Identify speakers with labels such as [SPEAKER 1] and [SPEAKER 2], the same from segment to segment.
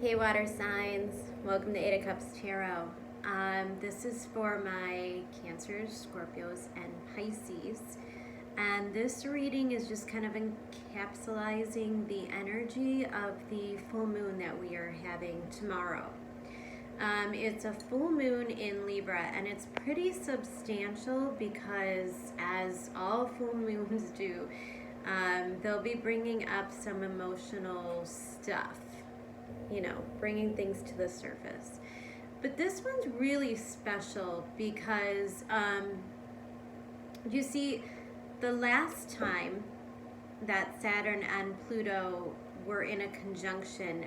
[SPEAKER 1] Hey water signs, welcome to 8 of Cups Tarot. This is for my Cancers, Scorpios, and Pisces. And this reading is just kind of encapsulating the energy of the full moon that we are having tomorrow. It's a full moon in Libra, and it's pretty substantial because, as all full moons do, they'll be bringing up some emotional stuff. You know, bringing things to the surface. But this one's really special because, you see, the last time that Saturn and Pluto were in a conjunction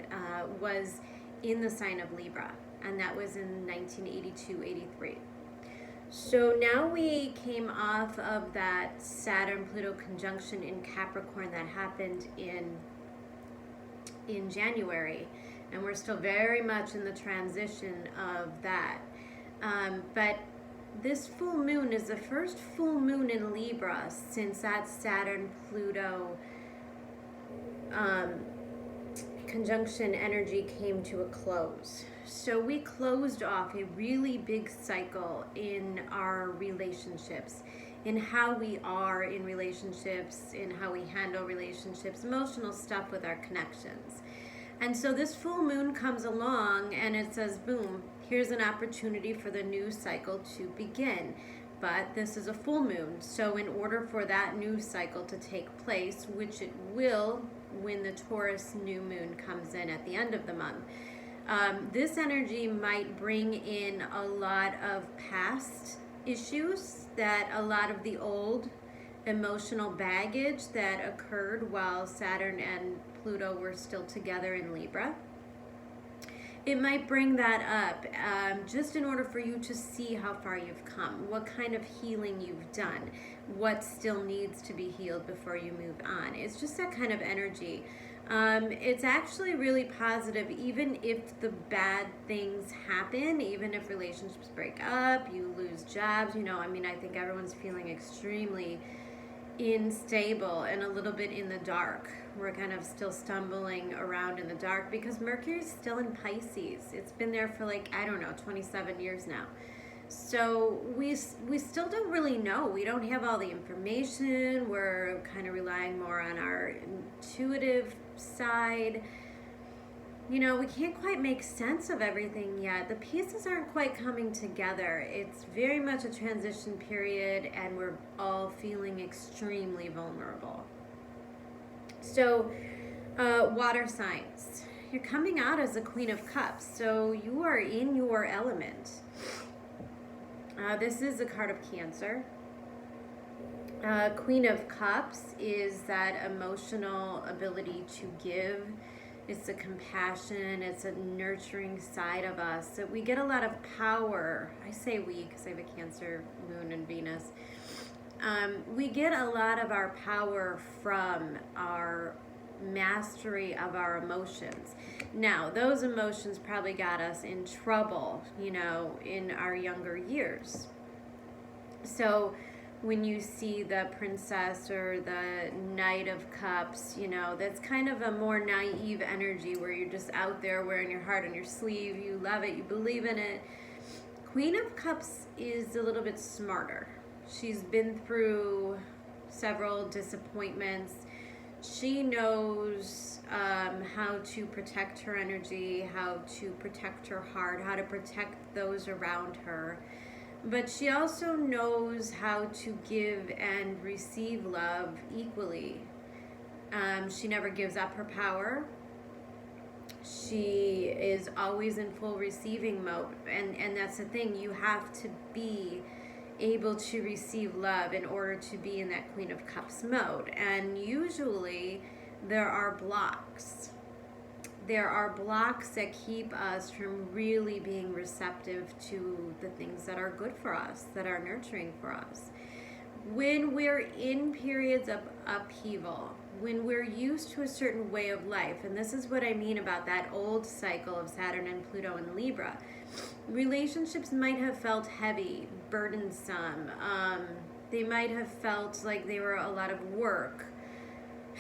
[SPEAKER 1] was in the sign of Libra, and that was in 1982-83. So now we came off of that Saturn-Pluto conjunction in Capricorn that happened in January, and we're still very much in the transition of that. But this full moon is the first full moon in Libra since that Saturn-Pluto conjunction energy came to a close. So we closed off a really big cycle in our relationships, in how we are in relationships, in how we handle relationships, emotional stuff with our connections. And so this full moon comes along and it says, boom, here's an opportunity for the new cycle to begin. But this is a full moon, so in order for that new cycle to take place, which it will when the Taurus new moon comes in at the end of the month, this energy might bring in a lot of past issues, that a lot of the old emotional baggage that occurred while Saturn and Pluto were still together in Libra. It might bring that up just in order for you to see how far you've come, what kind of healing you've done, what still needs to be healed before you move on. It's just that kind of energy. It's actually really positive, even if the bad things happen, even if relationships break up, you lose jobs, I think everyone's feeling extremely unstable and a little bit in the dark. We're kind of still stumbling around in the dark because Mercury's still in Pisces. It's been there for 27 years now. So we still don't really know. We don't have all the information. We're kind of relying more on our intuitive side. We can't quite make sense of everything yet. The pieces aren't quite coming together. It's very much a transition period, and we're all feeling extremely vulnerable. So, water signs. You're coming out as a Queen of Cups, so you are in your element. This is a card of Cancer. Queen of Cups is that emotional ability to give. It's the compassion, it's a nurturing side of us. So we get a lot of power. I say we because I have a Cancer moon and Venus. We get a lot of our power from our mastery of our emotions. Now, those emotions probably got us in trouble, in our younger years. So when you see the Princess or the Knight of Cups, that's kind of a more naive energy where you're just out there wearing your heart on your sleeve, you love it, you believe in it. Queen of Cups is a little bit smarter. She's been through several disappointments. She knows how to protect her energy, how to protect her heart, how to protect those around her. But she also knows how to give and receive love equally. She never gives up her power. She is always in full receiving mode. And that's the thing, you have to be able to receive love in order to be in that Queen of Cups mode. And usually there are blocks. There are blocks that keep us from really being receptive to the things that are good for us, that are nurturing for us. When we're in periods of upheaval, when we're used to a certain way of life, and this is what I mean about that old cycle of Saturn and Pluto and Libra, relationships might have felt heavy, burdensome. They might have felt like they were a lot of work.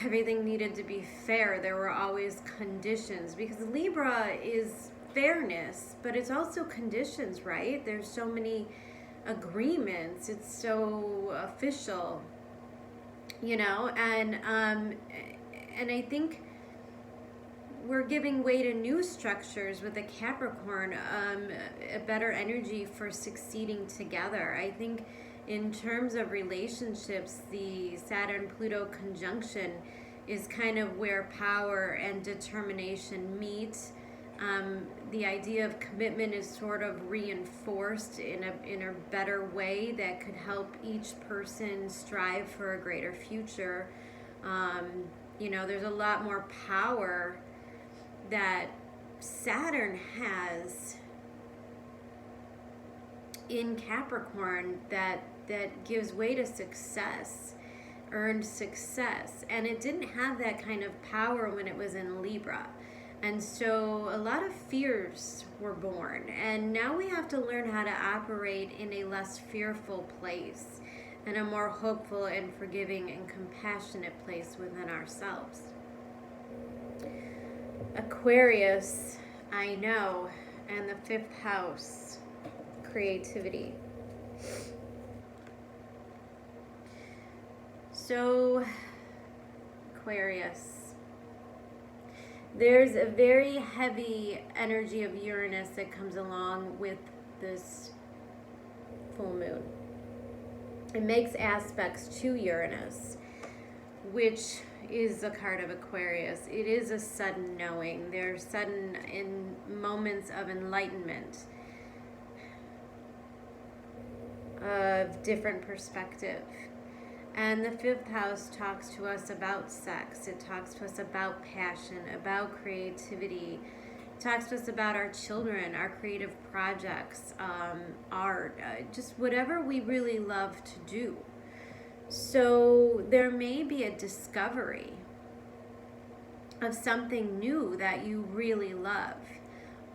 [SPEAKER 1] everything needed to be fair. There were always conditions, because Libra is fairness, but it's also conditions, right? There's so many agreements. It's so official, and I think we're giving way to new structures with a Capricorn, a better energy for succeeding together. I think in terms of relationships, the Saturn-Pluto conjunction is kind of where power and determination meet. The idea of commitment is sort of reinforced in a better way that could help each person strive for a greater future. There's a lot more power that Saturn has in Capricorn that gives way to success, earned success. And it didn't have that kind of power when it was in Libra. And so a lot of fears were born. And now we have to learn how to operate in a less fearful place and a more hopeful and forgiving and compassionate place within ourselves. Aquarius, I know, and the 5th house, creativity. So, Aquarius, there's a very heavy energy of Uranus that comes along with this full moon. It makes aspects to Uranus, which is a card of Aquarius. It is a sudden knowing. They're sudden in moments of enlightenment, of different perspective. And the 5th house talks to us about sex. It talks to us about passion, about creativity. It talks to us about our children, our creative projects, art, just whatever we really love to do. So there may be a discovery of something new that you really love,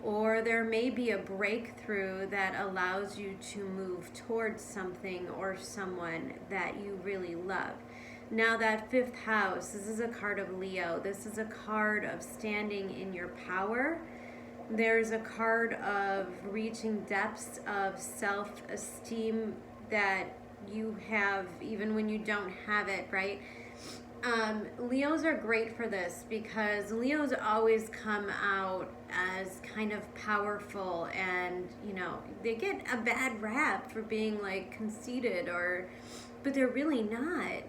[SPEAKER 1] or there may be a breakthrough that allows you to move towards something or someone that you really love. Now that 5th house, this is a card of Leo. This is a card of standing in your power. There's a card of reaching depths of self-esteem that you have even when you don't have it, right? Leos are great for this because Leos always come out as kind of powerful, and they get a bad rap for being like conceited, but they're really not.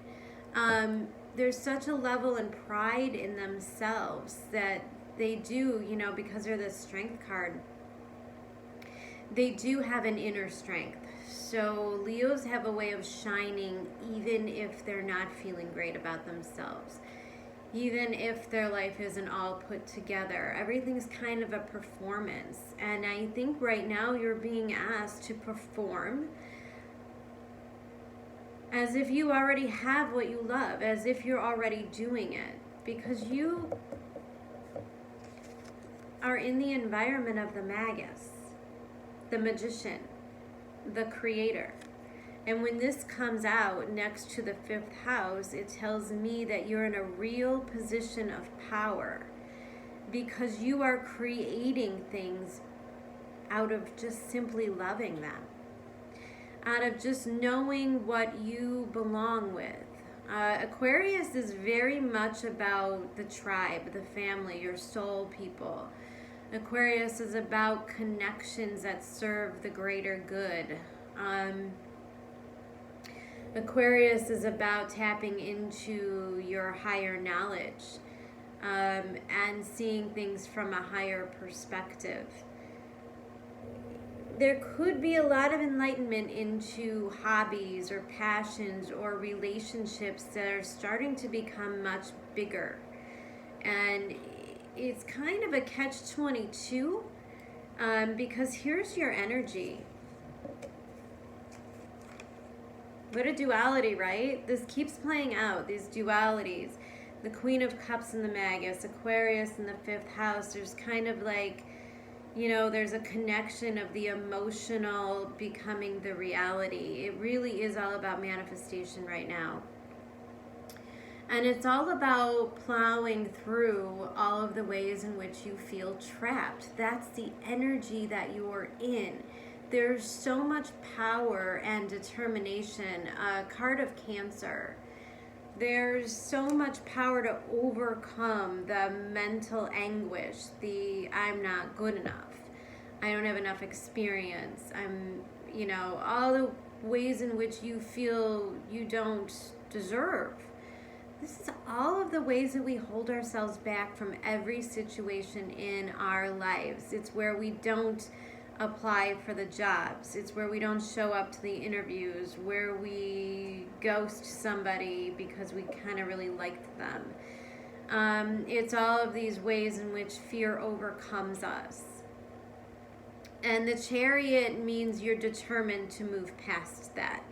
[SPEAKER 1] There's such a level and pride in themselves that they do, because they're the strength card, they do have an inner strength. So Leos have a way of shining even if they're not feeling great about themselves. Even if their life isn't all put together. Everything's kind of a performance. And I think right now you're being asked to perform as if you already have what you love, as if you're already doing it. Because you are in the environment of the magus, the magician, the creator. And when this comes out next to the 5th house, it tells me that you're in a real position of power because you are creating things out of just simply loving them, out of just knowing what you belong with. Aquarius is very much about the tribe, the family, your soul people. Aquarius is about connections that serve the greater good. Aquarius is about tapping into your higher knowledge and seeing things from a higher perspective. There could be a lot of enlightenment into hobbies or passions or relationships that are starting to become much bigger. And it's kind of a catch-22 because here's your energy. What a duality, right? This keeps playing out, these dualities. The Queen of Cups in the Magus, Aquarius in the 5th house. There's kind of like, there's a connection of the emotional becoming the reality. It really is all about manifestation right now. And it's all about plowing through all of the ways in which you feel trapped. That's the energy that you're in. There's so much power and determination. A card of Cancer. There's so much power to overcome the mental anguish, the I'm not good enough, I don't have enough experience, all the ways in which you feel you don't deserve. This is all of the ways that we hold ourselves back from every situation in our lives. It's where we don't apply for the jobs. It's where we don't show up to the interviews, where we ghost somebody because we kind of really liked them. It's all of these ways in which fear overcomes us. And the Chariot means you're determined to move past that.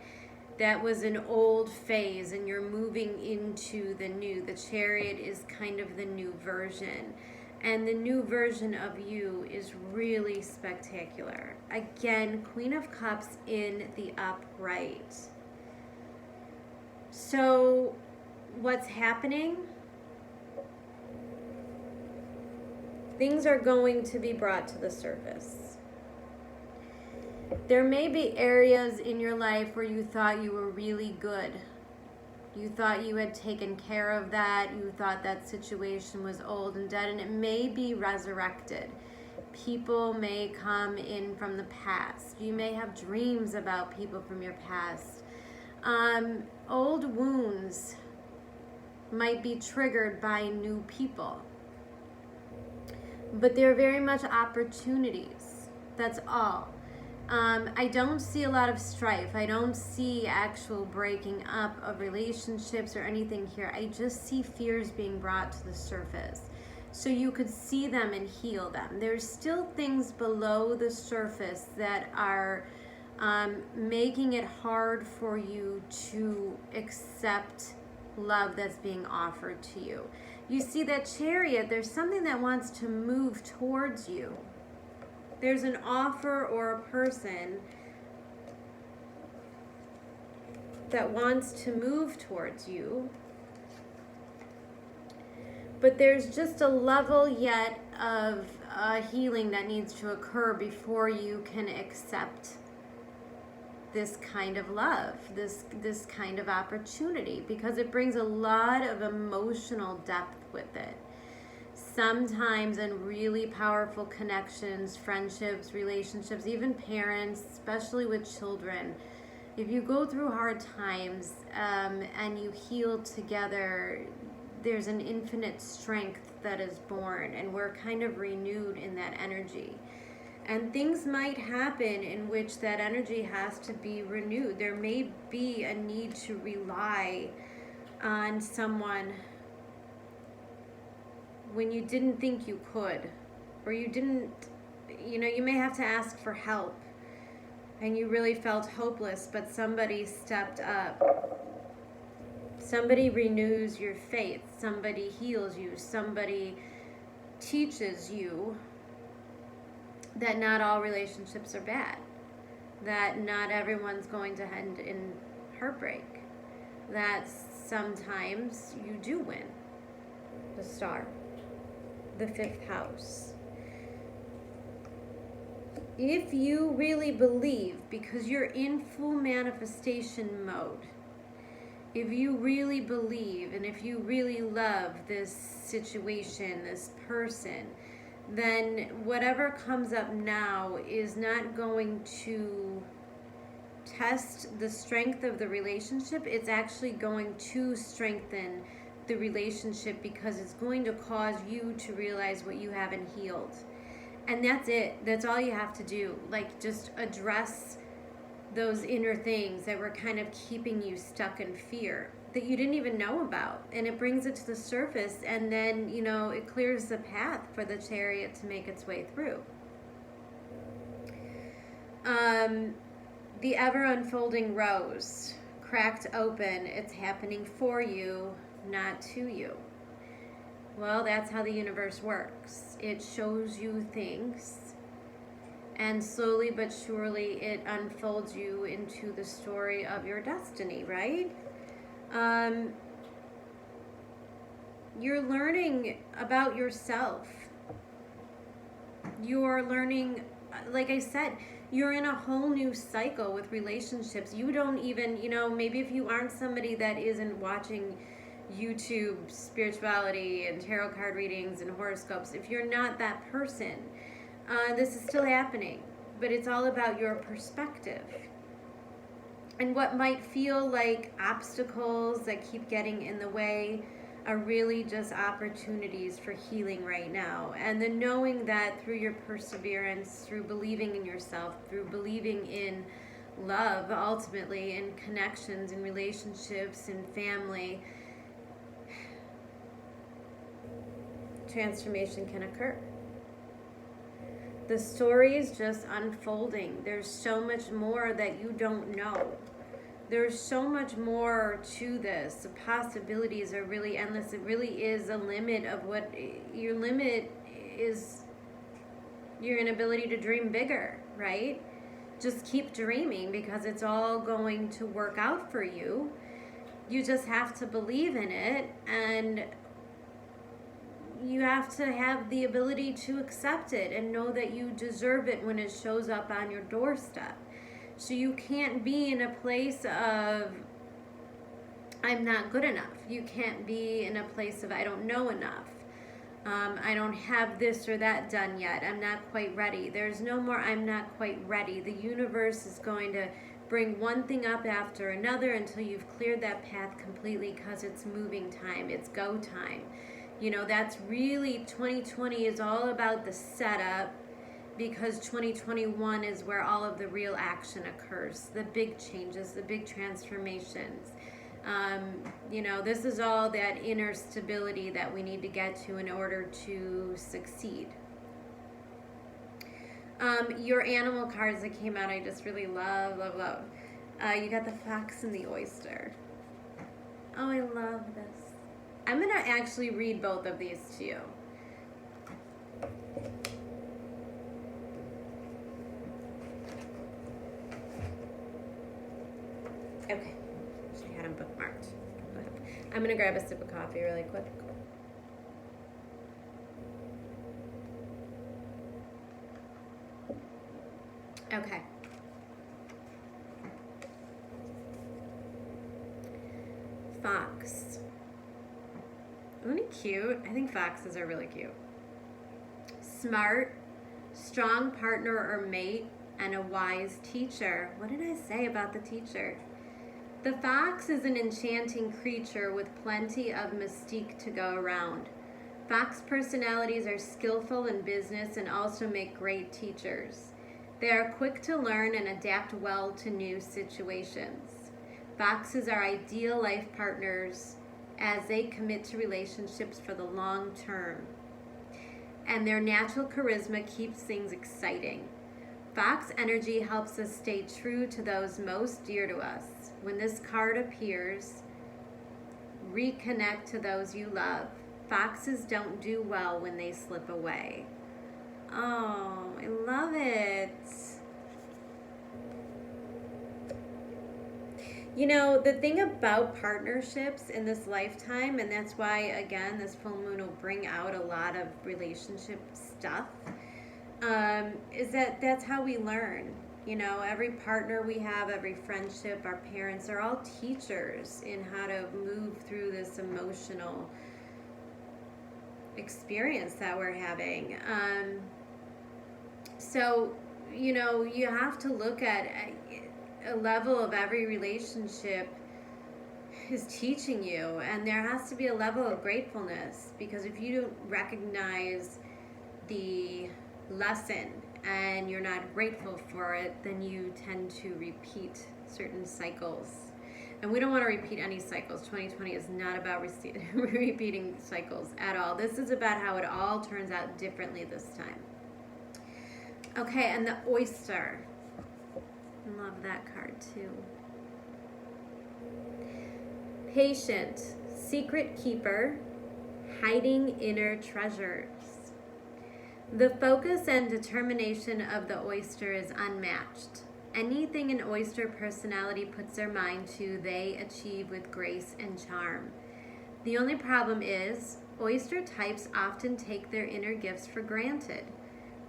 [SPEAKER 1] That was an old phase and you're moving into the new. The Chariot is kind of the new version. And the new version of you is really spectacular. Again, Queen of Cups in the upright. So what's happening? Things are going to be brought to the surface. There may be areas in your life where you thought you were really good. You thought you had taken care of that. You thought that situation was old and dead, and it may be resurrected. People may come in from the past. You may have dreams about people from your past. Old wounds might be triggered by new people. But they're very much opportunities. That's all. I don't see a lot of strife. I don't see actual breaking up of relationships or anything here. I just see fears being brought to the surface. So you could see them and heal them. There's still things below the surface that are making it hard for you to accept love that's being offered to you. You see that Chariot, there's something that wants to move towards you. There's an offer or a person that wants to move towards you, but there's just a level yet of healing that needs to occur before you can accept this kind of love, this kind of opportunity, because it brings a lot of emotional depth with it. Sometimes in really powerful connections, friendships, relationships, even parents, especially with children, if you go through hard times and you heal together, there's an infinite strength that is born, and we're kind of renewed in that energy. And things might happen in which that energy has to be renewed. There may be a need to rely on someone when you didn't think you could, or you didn't, you may have to ask for help and you really felt hopeless, but somebody stepped up. Somebody renews your faith. Somebody heals you. Somebody teaches you that not all relationships are bad, that not everyone's going to end in heartbreak, that sometimes you do win. The Star, the 5th house. If you really believe, because you're in full manifestation mode, if you really believe and if you really love this situation, this person, then whatever comes up now is not going to test the strength of the relationship. It's actually going to strengthen the relationship, because it's going to cause you to realize what you haven't healed. And that's it. That's all you have to do. Like, just address those inner things that were kind of keeping you stuck in fear that you didn't even know about. And it brings it to the surface, and then, it clears the path for the Chariot to make its way through. The ever unfolding rose, cracked open. It's happening for you, not to you. Well, that's how the universe works. It shows you things, and slowly but surely it unfolds you into the story of your destiny, right? you're learning about yourself. You're learning, like I said, you're in a whole new cycle with relationships. You don't even, maybe if you aren't somebody that isn't watching YouTube spirituality and tarot card readings and horoscopes, if you're not that person, this is still happening. But it's all about your perspective. And what might feel like obstacles that keep getting in the way are really just opportunities for healing right now. And the knowing that through your perseverance, through believing in yourself, through believing in love, ultimately, in connections, in relationships, in family, transformation can occur. The story is just unfolding. There's so much more that you don't know. There's so much more to this. The possibilities are really endless. It really is a limit of what your limit is, your inability to dream bigger, right? Just keep dreaming because it's all going to work out for you. You just have to believe in it, and you have to have the ability to accept it and know that you deserve it when it shows up on your doorstep. So you can't be in a place of, I'm not good enough. You can't be in a place of, I don't know enough. I don't have this or that done yet. I'm not quite ready. There's no more, I'm not quite ready. The universe is going to bring one thing up after another until you've cleared that path completely, because it's moving time. It's go time. That's really, 2020 is all about the setup, because 2021 is where all of the real action occurs, the big changes, the big transformations. This is all that inner stability that we need to get to in order to succeed. Your animal cards that came out, I just really love. You got the fox and the oyster. Oh, I love this. I'm going to actually read both of these to you. Okay, I had them bookmarked. I'm going to grab a sip of coffee really quick. Okay. Fox. Isn't he cute? I think foxes are really cute. Smart, strong partner or mate, and a wise teacher. What did I say about the teacher? The fox is an enchanting creature with plenty of mystique to go around. Fox personalities are skillful in business and also make great teachers. They are quick to learn and adapt well to new situations. Foxes are ideal life partners as they commit to relationships for the long term. And their natural charisma keeps things exciting. Fox energy helps us stay true to those most dear to us. When this card appears, reconnect to those you love. Foxes don't do well when they slip away. Oh, I love it. The thing about partnerships in this lifetime, and that's why, again, this full moon will bring out a lot of relationship stuff, is that that's how we learn. Every partner we have, every friendship, our parents are all teachers in how to move through this emotional experience that we're having. So, you have to look at a level of every relationship is teaching you, and there has to be a level of gratefulness, because if you don't recognize the lesson and you're not grateful for it, then you tend to repeat certain cycles. And we don't want to repeat any cycles. 2020 is not about repeating cycles at all. This is about how it all turns out differently this time. Okay, and the oyster. Love that card too. Patient, secret keeper, hiding inner treasures. The focus and determination of the oyster is unmatched. Anything an oyster personality puts their mind to, they achieve with grace and charm. The only problem is Oyster types often take their inner gifts for granted.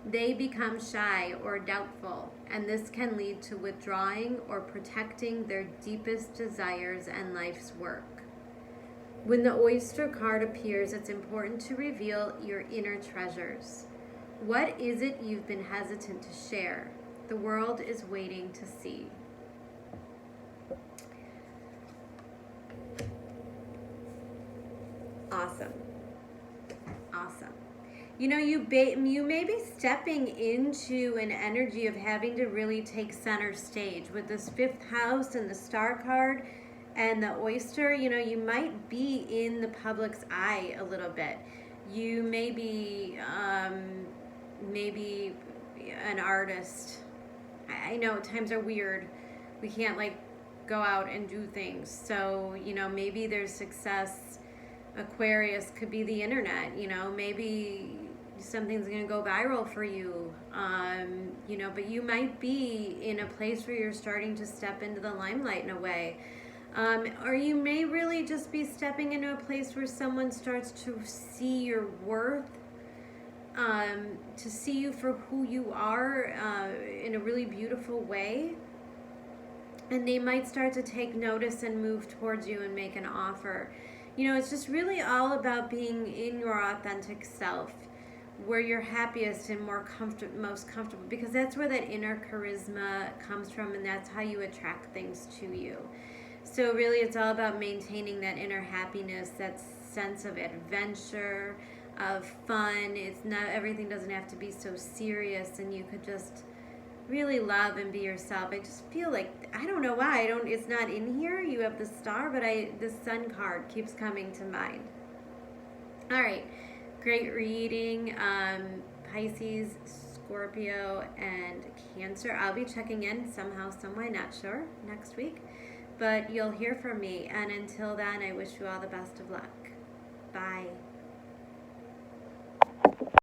[SPEAKER 1] They become shy or doubtful, and this can lead to withdrawing or protecting their deepest desires and life's work. When the oyster card appears, it's important to reveal your inner treasures. What is it you've been hesitant to share? The world is waiting to see. Awesome. Awesome. You know, you may be stepping into an energy of having to really take center stage with this fifth house and the star card and the oyster. You know, you might be in the public's eye a little bit. You may be maybe an artist. I know times are weird. We can't like go out and do things. So, you know, maybe there's success. Aquarius could be the internet, you know, maybe something's going to go viral for you, you know, but you might be in a place where you're starting to step into the limelight in a way. Or you may really just be stepping into a place where someone starts to see your worth, to see you for who you are in a really beautiful way. And they might start to take notice and move towards you and make an offer. You know, it's just really all about being in your authentic self, where you're happiest and most comfortable, because that's where that inner charisma comes from, and that's how you attract things to you. So really, it's all about maintaining that inner happiness, that sense of adventure, of fun. It's not, everything doesn't have to be so serious, and you could just really love and be yourself. I just feel like, I don't know why, it's not in here. You have the star, but the sun card keeps coming to mind. All right, great reading. Pisces, Scorpio, and Cancer. I'll be checking in somehow, someway, not sure, next week. But you'll hear from me. And until then, I wish you all the best of luck. Bye.